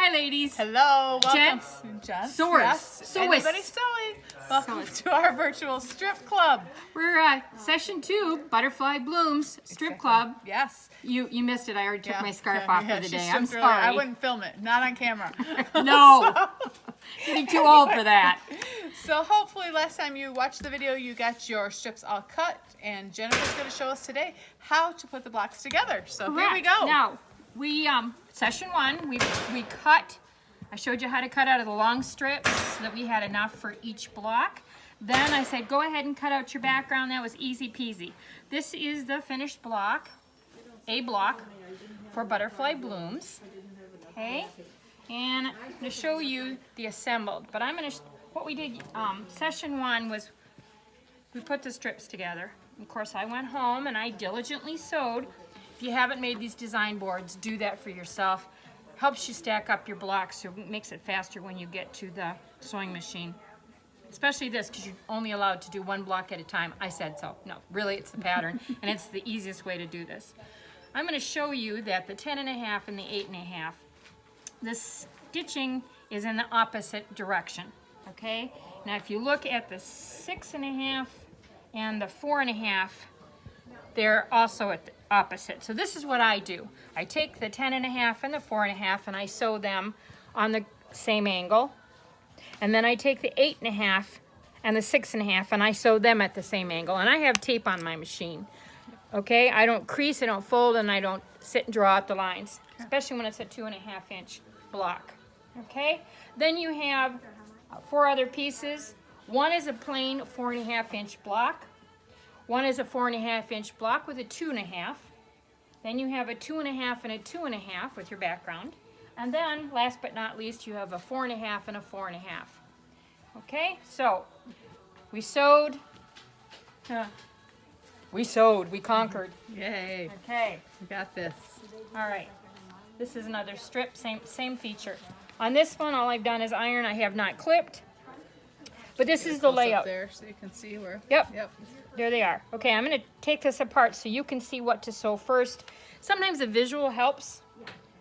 Hi, ladies. Hello, welcome. Gents. Sewers. Yes. Anybody sewing? Welcome to our virtual strip club. We're session 2, Butterfly Blooms Strip Club. Yes. You missed it. I already took my scarf off for the she day. I'm stripped sorry. earlier. I wouldn't film it. Not on camera. No. Getting too old for that. So hopefully last time you watched the video, you got your strips all cut, and Jennifer's going to show us today how to put the blocks together. So Correct. Here we go. Now, we session 1, we cut. I showed you how to cut out of the long strips so that we had enough for each block. Then I said, go ahead and cut out your background. That was easy peasy. This is the finished block, a block for Butterfly Blooms. Okay, and I'm going to show you the assembled. But I'm going to, what we did, session 1 was we put the strips together. Of course, I went home and I diligently sewed. If you haven't made these design boards, do that for yourself. Helps you stack up your blocks, so it makes it faster when you get to the sewing machine. Especially this, because you're only allowed to do one block at a time. I said so. No, really, it's the pattern, and it's the easiest way to do this. I'm going to show you that the 10.5 and the 8.5, the stitching is in the opposite direction, okay? Now, if you look at the 6.5 and the 4.5, they're also at the opposite. So this is what I do. I take the 10.5 and the 4.5 and I sew them on the same angle. And then I take the 8.5 and the 6.5 and I sew them at the same angle. And I have tape on my machine. Okay, I don't crease, I don't fold, and I don't sit and draw out the lines, especially when it's a 2.5-inch block. Okay, then you have 4 other pieces. One is a plain 4.5-inch block. One is a 4.5-inch block with a 2.5. Then you have a 2.5 and a 2.5 with your background. And then, last but not least, you have a 4.5 and a 4.5. Okay, so we sewed. We conquered. Yay. Okay. We got this. All right. This is another strip, same feature. On this one, all I've done is iron. I have not clipped. But this is the layout. Up there so you can see where. Yep. There they are. Okay, I'm going to take this apart so you can see what to sew first. Sometimes a visual helps.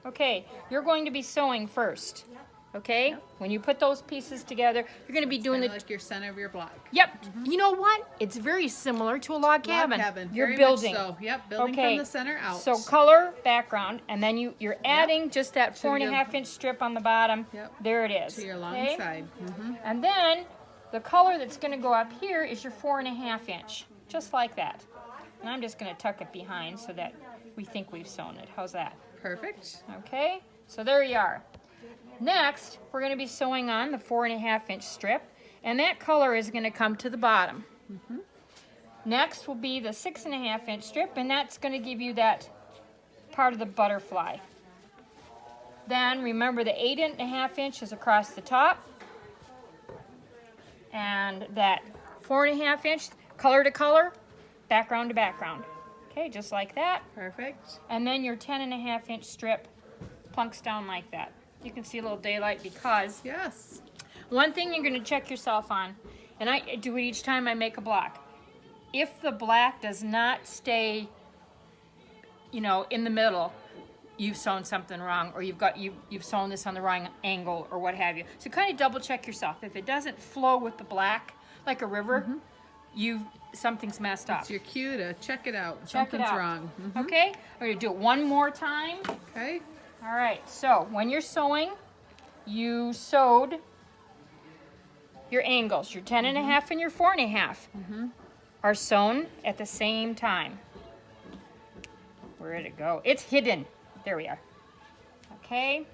Okay, you're going to be sewing first. Okay? Yep. When you put those pieces together, you're going to be doing the like your center of your block. Yep. You know what? It's very similar to a log cabin. You're very building. Much so. Yep, building from the center out. So color, background, and then you're adding just that 4.5-inch strip on the bottom. Yep. There it is. To your long side. And then the color that's going to go up here is your 4.5-inch, just like that. And I'm just going to tuck it behind so that we think we've sewn it. How's that? Perfect. Okay, so there you are. Next, we're going to be sewing on the 4.5-inch strip, and that color is going to come to the bottom. Next will be the 6.5-inch strip, and that's going to give you that part of the butterfly. Then remember the 8.5 is across the top, and that 4.5-inch, color to color, background to background. Okay, just like that. Perfect. And then your 10.5-inch strip plunks down like that. You can see a little daylight because one thing you're going to check yourself on, and I do it each time I make a block. If the black does not stay, in the middle, you've sewn something wrong, or you've sewn this on the wrong angle, or what have you. So kind of double check yourself. If it doesn't flow with the black like a river, something's messed up. It's your cue to check it out. Something's wrong. Okay, we're going to do it one more time. Okay. All right, so when you're sewing, you sewed your angles. Your 10.5 and your 4.5 are sewn at the same time. Where did it go? It's hidden. There we are. Okay,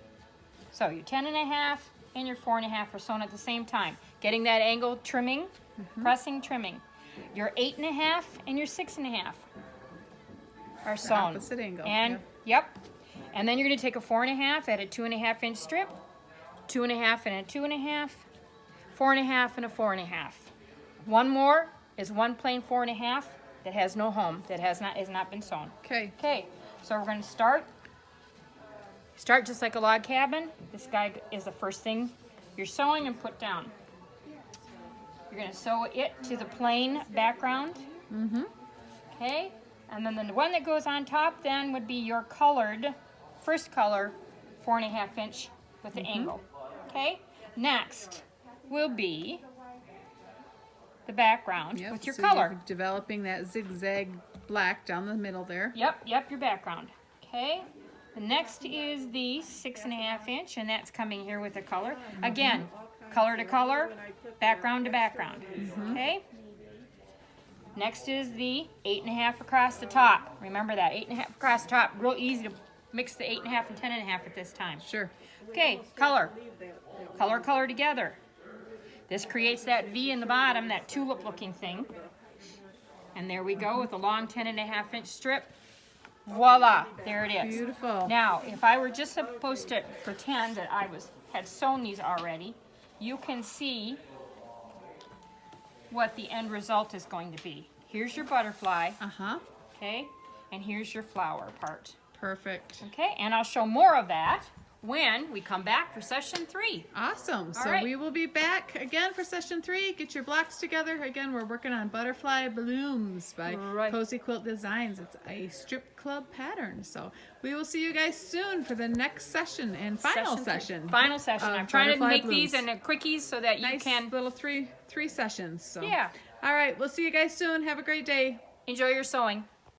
so your 10.5 and your 4.5 are sewn at the same time. Getting that angle, trimming, pressing, trimming. Your 8.5 and your 6.5 are sewn. Opposite angle. And yep. And then you're going to take a 4.5, add a 2.5-inch strip, 2.5 and a 2.5, 4.5 and a 4.5. One more is one plain 4.5 that has no home, that has not been sewn. Okay. Okay. So we're going to start just like a log cabin. This guy is the first thing you're sewing and put down. You're going to sew it to the plain background. Okay. And then the one that goes on top then would be your colored, first color 4.5-inch with the angle. Okay, next will be the background with your so color. You're developing that zigzag black down the middle there. Yep, your background. Okay, the next is the 6.5 inch, and that's coming here with the color. Again, color to color, background to background. Okay. Next is the 8.5 across the top. Remember that, 8.5 across the top. Real easy to mix the 8.5 and 10.5 at this time. Sure. Okay, color. Color together. This creates that V in the bottom, that tulip looking thing. And there we go with a long 10.5 inch strip. Voila, there it is. Beautiful. Now, if I were just supposed to pretend that I had sewn these already, you can see what the end result is going to be. Here's your butterfly, okay, and here's your flower part. Perfect. Okay, and I'll show more of that when we come back for session 3. Awesome. So right. we will be back again for session 3. Get your blocks together. Again, we're working on Butterfly Blooms by Cozy Quilt Designs. It's a strip club pattern. So we will see you guys soon for the next session and final session. Final session. I'm trying to make these Blooms. into quickies so that you can little three sessions. So yeah. All right, we'll see you guys soon. Have a great day. Enjoy your sewing.